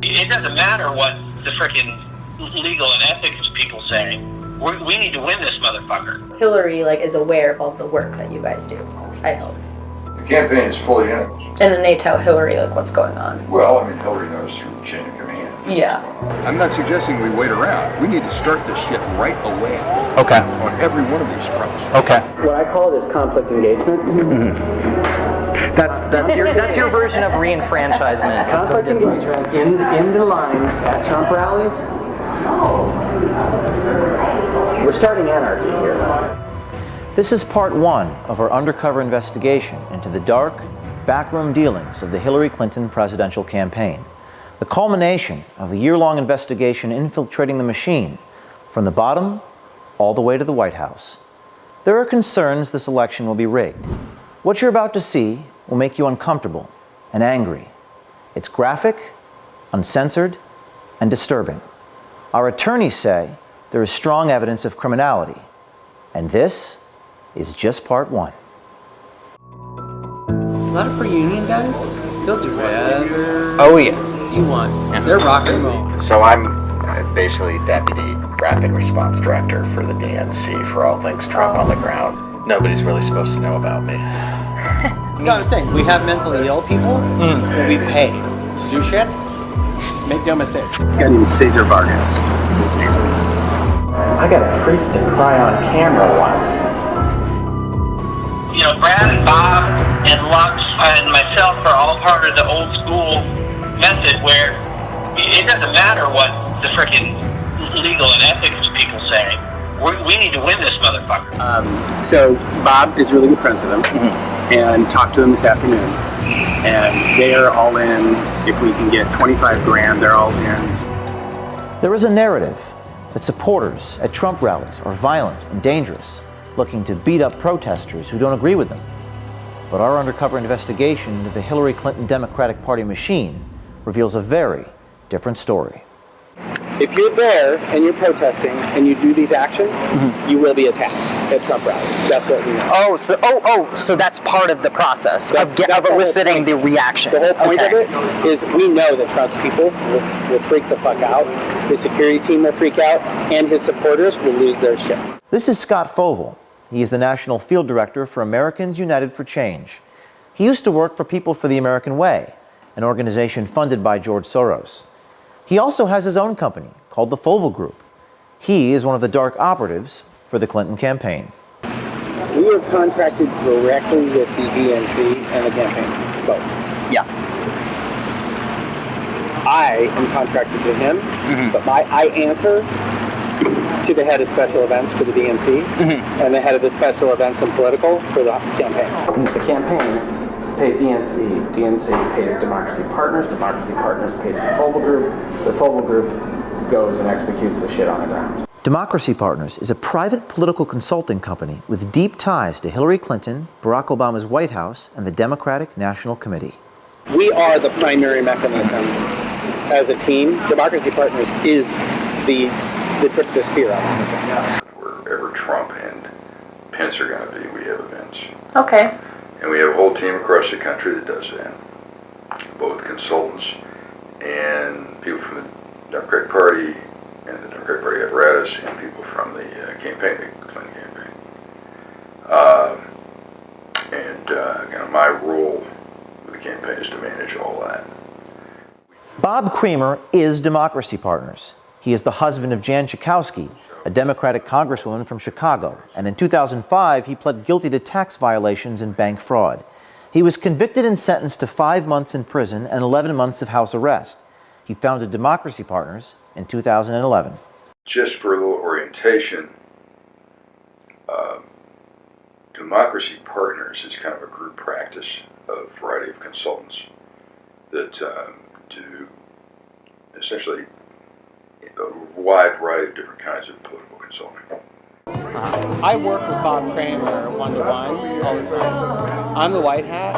It doesn't matter what the frickin' legal and ethics people say. We need to win this motherfucker. Hillary is aware of all the work that you guys do, I hope. The campaign is fully in it. And then they tell Hillary what's going on. Well, I mean, Hillary knows through the chain of command. Yeah. I'm not suggesting we wait around. We need to start this shit right away. Okay. On every one of these fronts. Okay. What I call it is conflict engagement. Mm-hmm. That's your version of reenfranchisement. Conflict engagement in the lines at Trump rallies. We're starting anarchy here. This is part one of our undercover investigation into the dark, backroom dealings of the Hillary Clinton presidential campaign. The culmination of a year-long investigation infiltrating the machine from the bottom all the way to the White House. There are concerns this election will be rigged. What you're about to see will make you uncomfortable and angry. It's graphic, uncensored, and disturbing. Our attorneys say there is strong evidence of criminality, and this is just part one. A lot of pre-union guys, they'll do whatever you want. Yeah. They're rock and roll. So I'm basically Deputy Rapid Response Director for the DNC for all things Trump on the ground. Nobody's really supposed to know about me. You know what I'm saying? We have mentally ill people that we pay to do shit. Make no mistake. This guy named Cesar Vargas is his name. I got a priest to cry on camera once. You know, Brad and Bob and Lux and myself are all part of the old school method where it doesn't matter what the frickin' legal and ethics people say. We need to win this motherfucker. So Bob is really good friends with him, and talked to him this afternoon. And they are all in. If we can get 25 grand, they're all in. There is a narrative that supporters at Trump rallies are violent and dangerous, looking to beat up protesters who don't agree with them. But our undercover investigation into the Hillary Clinton Democratic Party machine reveals a very different story. If you're there and you're protesting and you do these actions, you will be attacked at Trump rallies. That's what we know. So that's part of the process of eliciting the reaction. The whole point of it is we know that Trump's people will freak the fuck out. His security team will freak out, and his supporters will lose their shit. This is Scott Fovel. He is the National Field Director for Americans United for Change. He used to work for People for the American Way, an organization funded by George Soros. He also has his own company called the Fovel Group. He is one of the dark operatives for the Clinton campaign. We are contracted directly with the DNC and the campaign, both. Yeah. I am contracted to him, but I answer to the head of special events for the DNC and the head of the special events and political for the campaign. The campaign pays DNC, DNC pays Democracy Partners pays the Fovel Group, the Fovel Group goes and executes the shit on the ground. Democracy Partners is a private political consulting company with deep ties to Hillary Clinton, Barack Obama's White House, and the Democratic National Committee. We are the primary mechanism as a team. Democracy Partners is the tip of the spear on this thing. Wherever Trump and Pence are going to be, we have events. Okay. And we have a whole team across the country that does that. Both consultants and people from the Democratic Party and the Democratic Party apparatus and people from the campaign, the Clinton campaign. Again, my role with the campaign is to manage all that. Bob Creamer is Democracy Partners. He is the husband of Jan Schakowsky, a Democratic congresswoman from Chicago, and in 2005 he pled guilty to tax violations and bank fraud. He was convicted and sentenced to 5 months in prison and 11 months of house arrest. He founded Democracy Partners in 2011. Just for a little orientation, Democracy Partners is kind of a group practice of a variety of consultants that do essentially a wide variety of different kinds of political consulting. I work with Bob Kramer one-to-one all the time. I'm the white hat.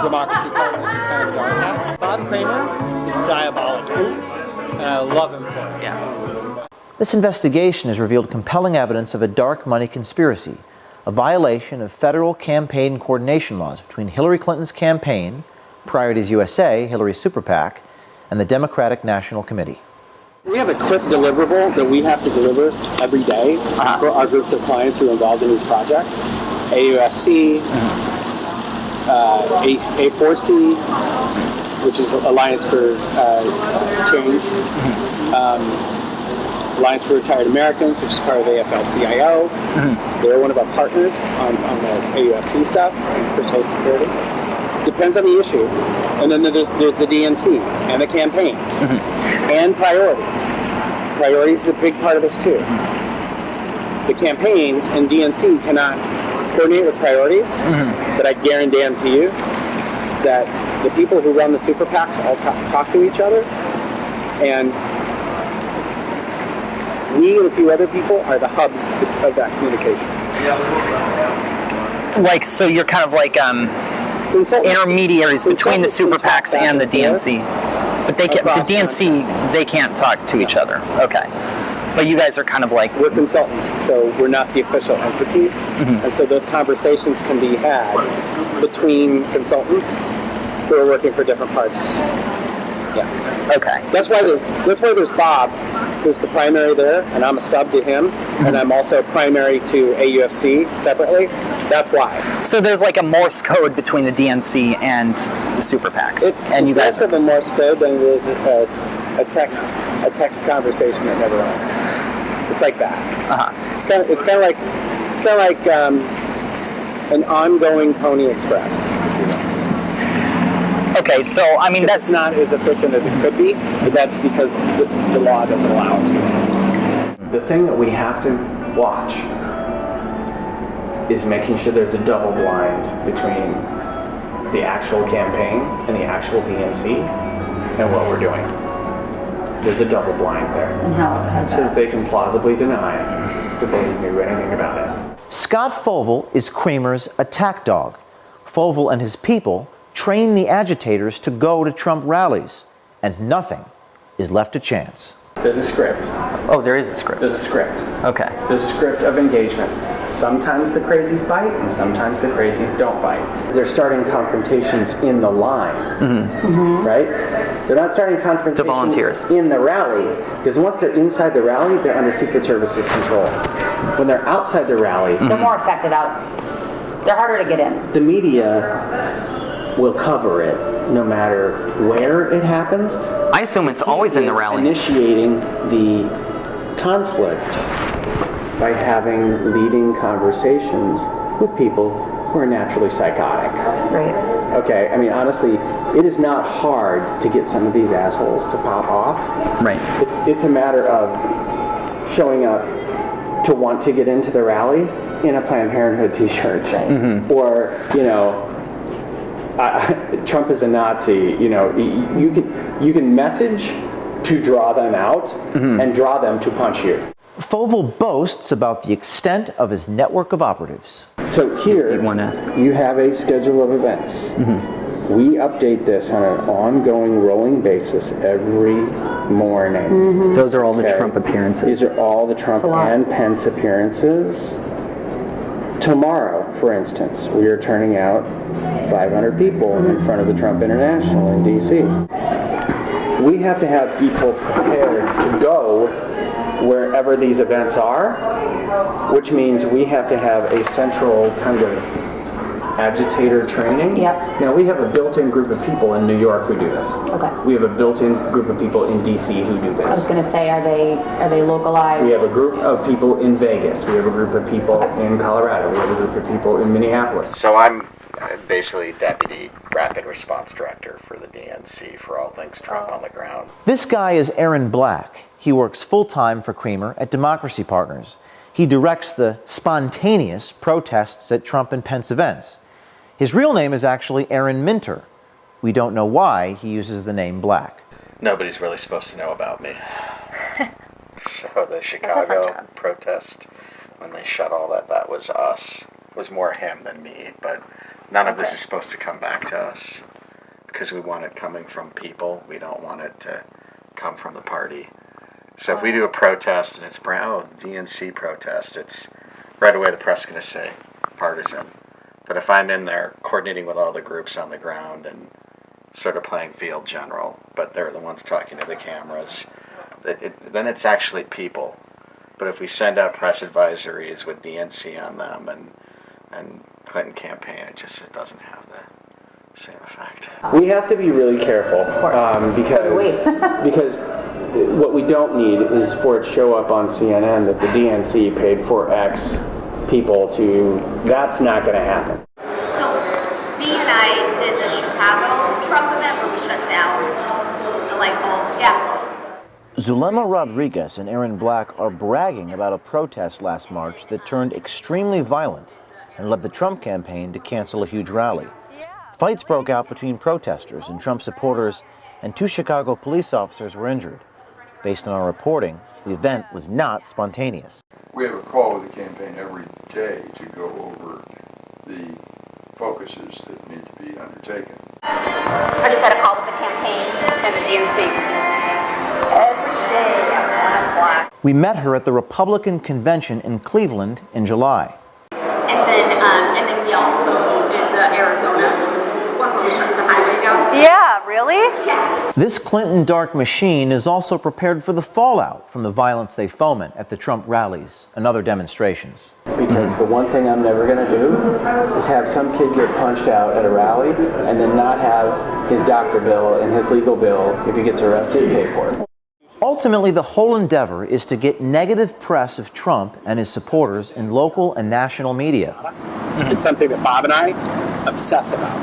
Democracy Partners is kind of the dark hat. Bob Kramer is diabolical, and I love him for it. Yeah. This investigation has revealed compelling evidence of a dark money conspiracy, a violation of federal campaign coordination laws between Hillary Clinton's campaign, Priorities USA, Hillary's super PAC, and the Democratic National Committee. We have a quick deliverable that we have to deliver every day for our groups of clients who are involved in these projects. AUFC, A4C, which is Alliance for Change, Alliance for Retired Americans, which is part of AFL-CIO. They're one of our partners on the AUFC stuff and for social security. Depends on the issue. And then there's the DNC and the campaigns and priorities. Priorities is a big part of this too. The campaigns and DNC cannot coordinate with priorities, but I guarantee you that the people who run the super PACs all talk to each other, and we and a few other people are the hubs of that communication. Like, so you're kind of like intermediaries between the super PACs and the DNC. But they can, the DNC, they can't talk to each other. Okay. But you guys are kind of like... We're consultants, so we're not the official entity. And so those conversations can be had between consultants who are working for different parts. Yeah. Okay. That's why there's Bob, who's the primary there, and I'm a sub to him, and I'm also primary to AUFC separately. That's why. So there's like a Morse code between the DNC and the super PACs. It's you guys less of a Morse code than it is a text conversation that never ends. It's like that. It's kind of like an ongoing Pony Express. Okay, so I mean that's not as efficient as it could be, but that's because the law doesn't allow it to. The thing that we have to watch is making sure there's a double blind between the actual campaign and the actual DNC and what we're doing. There's a double blind there. And how so that they can plausibly deny that they knew anything about it. Scott Fovel is Creamer's attack dog. Fovel and his people train the agitators to go to Trump rallies, and nothing is left to chance. There's a script. Oh, there is a script. There's a script. Okay. There's a script of engagement. Sometimes the crazies bite, and sometimes the crazies don't bite. They're starting confrontations in the line, right? They're not starting confrontations to volunteers in the rally, because once they're inside the rally, they're under Secret Service's control. When they're outside the rally, they're more affected out. They're harder to get in. The media will cover it no matter where it happens. I assume it's always in the rally. Initiating the conflict by having leading conversations with people who are naturally psychotic. Right. Okay, I mean, honestly, it is not hard to get some of these assholes to pop off. Right. It's a matter of showing up to want to get into the rally in a Planned Parenthood t-shirt. Or, you know, Trump is a Nazi. You know, you can message to draw them out and draw them to punch you. Fovel boasts about the extent of his network of operatives. So here, you have a schedule of events. We update this on an ongoing, rolling basis every morning. Those are all the Trump appearances. These are all the Trump and Pence appearances. Tomorrow, for instance, we are turning out 500 people in front of the Trump International in D.C. We have to have people prepared to go wherever these events are, which means we have to have a central kind of agitator training. Yep. Now, we have a built-in group of people in New York who do this. Okay. We have a built-in group of people in D.C. who do this. I was going to say, are they localized? We have a group of people in Vegas. We have a group of people in Colorado. We have a group of people in Minneapolis. So I'm basically Deputy Rapid Response Director for the DNC for all things Trump on the ground. This guy is Aaron Black. He works full-time for Creamer at Democracy Partners. He directs the spontaneous protests at Trump and Pence events. His real name is actually Aaron Minter. We don't know why he uses the name Black. Nobody's really supposed to know about me. So the Chicago protest, when they shut all that was us. It was more him than me, but none of this is supposed to come back to us because we want it coming from people. We don't want it to come from the party. So if we do a protest and it's DNC protest, it's right away the press is going to say partisan. But if I'm in there coordinating with all the groups on the ground and sort of playing field general, but they're the ones talking to the cameras. Then it's actually people. But if we send out press advisories with DNC on them and Clinton campaign, it doesn't have the same effect. We have to be really careful because what we don't need is for it to show up on CNN that the DNC paid for X people to. That's not going to happen. So, B and I did the Chicago Trump event where we shut down the light bulbs. Yeah. Zulema Rodriguez and Aaron Black are bragging about a protest last March that turned extremely violent and led the Trump campaign to cancel a huge rally. Fights broke out between protesters and Trump supporters, and 2 Chicago police officers were injured. Based on our reporting, the event was not spontaneous. We have a call with the campaign every day to go over the focuses that need to be undertaken. I just had a call with the campaign and the DNC. Every day at 1 o'clock. We met her at the Republican convention in Cleveland in July. And then we also did the Arizona one where we shut the highway down. Yeah, really? Yeah. This Clinton dark machine is also prepared for the fallout from the violence they foment at the Trump rallies and other demonstrations. Because the one thing I'm never going to do is have some kid get punched out at a rally and then not have his doctor bill and his legal bill, if he gets arrested, pay for it. Ultimately, the whole endeavor is to get negative press of Trump and his supporters in local and national media. It's something that Bob and I obsess about.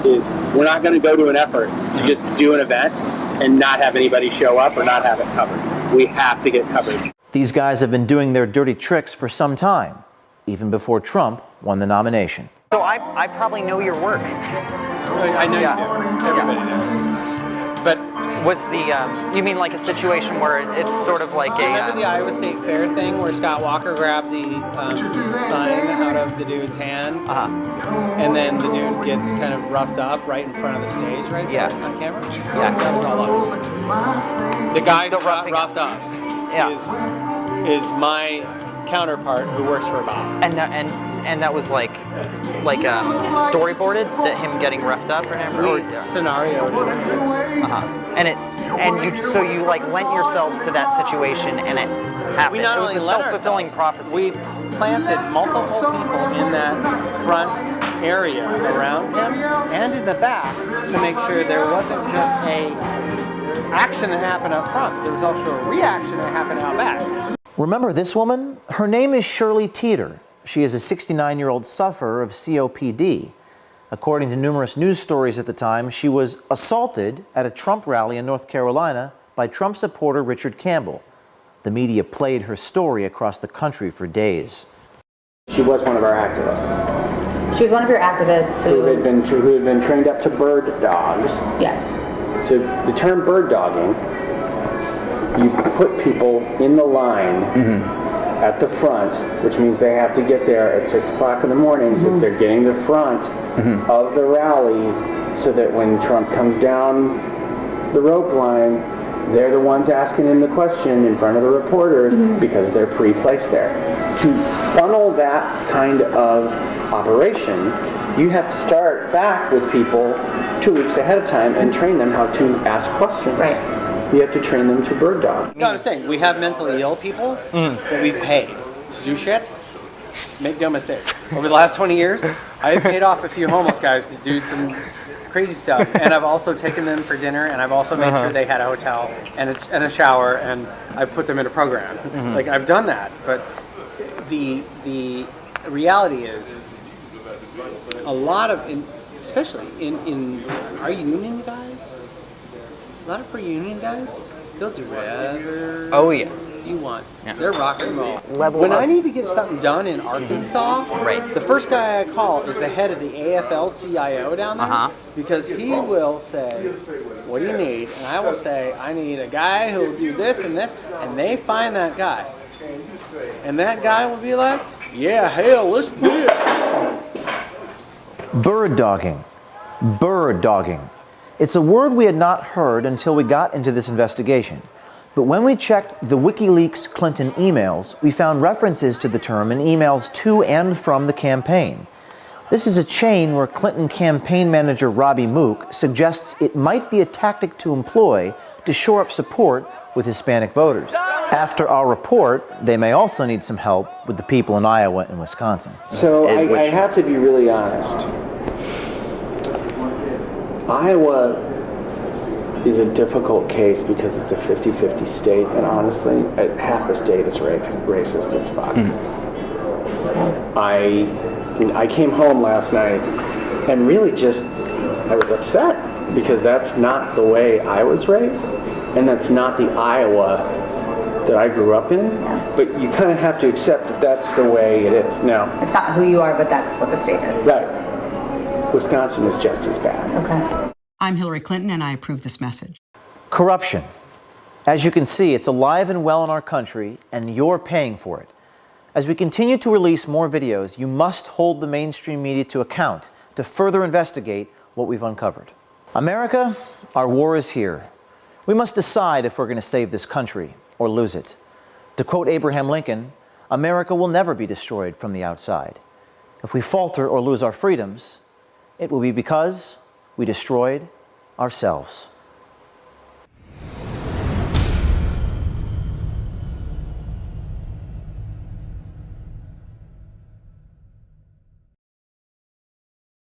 Is we're not going to go to an effort to just do an event and not have anybody show up or not have it covered. We have to get coverage. These guys have been doing their dirty tricks for some time, even before Trump won the nomination. So I probably know your work. I know you do. Everybody knows. But Was the, you mean like a situation where it's sort of like Remember the a... Iowa State Fair thing where Scott Walker grabbed the sign out of the dude's hand, and then the dude gets kind of roughed up right in front of the stage right there on camera? Yeah. That was all us. The guy who got roughed up is my counterpart who works for Bob. And that was like storyboarded, that him getting roughed up or whatever? We scenarioed it. So you like lent yourselves to that situation and it happened. We not it was only a lent self-fulfilling ourselves, prophecy. We planted multiple people in that front area around him and in the back to make sure there wasn't just a action that happened up front. There was also a reaction that happened out back. Remember this woman? Her name is Shirley Teeter. She is a 69-year-old sufferer of COPD. According to numerous news stories at the time, she was assaulted at a Trump rally in North Carolina by Trump supporter Richard Campbell. The media played her story across the country for days. She was one of our activists. She was one of your activists who had been trained up to bird dogs. Yes. So the term bird dogging, you put people in the line at the front, which means they have to get there at 6 o'clock in the morning, so they're getting the front of the rally, so that when Trump comes down the rope line, they're the ones asking him the question in front of the reporters because they're pre-placed there. To funnel that kind of operation, you have to start back with people 2 weeks ahead of time and train them how to ask questions. Right. You have to train them to bird dog. No, I'm saying, we have mentally ill people that we pay to do shit. Make no mistake. Over the last 20 years, I've paid off a few homeless guys to do some crazy stuff. And I've also taken them for dinner, and I've also made sure they had a hotel and a shower, and I've put them in a program. Like, I've done that. But the reality is, a lot of, especially in our union guys, a lot of pre-union guys, they'll do whatever you want. Yeah. They're rock and roll. When I need to get something done in Arkansas, the first guy I call is the head of the AFL-CIO down there, because he will say, what do you need? And I will say, I need a guy who will do this and this, and they find that guy. And that guy will be like, yeah, hell, let's do it. Bird dogging. Bird dogging. It's a word we had not heard until we got into this investigation. But when we checked the WikiLeaks Clinton emails, we found references to the term in emails to and from the campaign. This is a chain where Clinton campaign manager Robbie Mook suggests it might be a tactic to employ to shore up support with Hispanic voters. After our report, they may also need some help with the people in Iowa and Wisconsin. So I have to be really honest. Iowa is a difficult case because it's a 50-50 state, and honestly, half the state is racist as fuck. I came home last night and really I was upset because that's not the way I was raised, and that's not the Iowa that I grew up in. Yeah. But you kind of have to accept that that's the way it is. Now, It's not who you are, but that's what the state is. right, Wisconsin is just as bad. Okay. I'm Hillary Clinton, and I approve this message. Corruption. As you can see, it's alive and well in our country, and you're paying for it. As we continue to release more videos, you must hold the mainstream media to account to further investigate what we've uncovered. America, our war is here. We must decide if we're going to save this country or lose it. To quote Abraham Lincoln, America will never be destroyed from the outside. If we falter or lose our freedoms, it will be because we destroyed ourselves.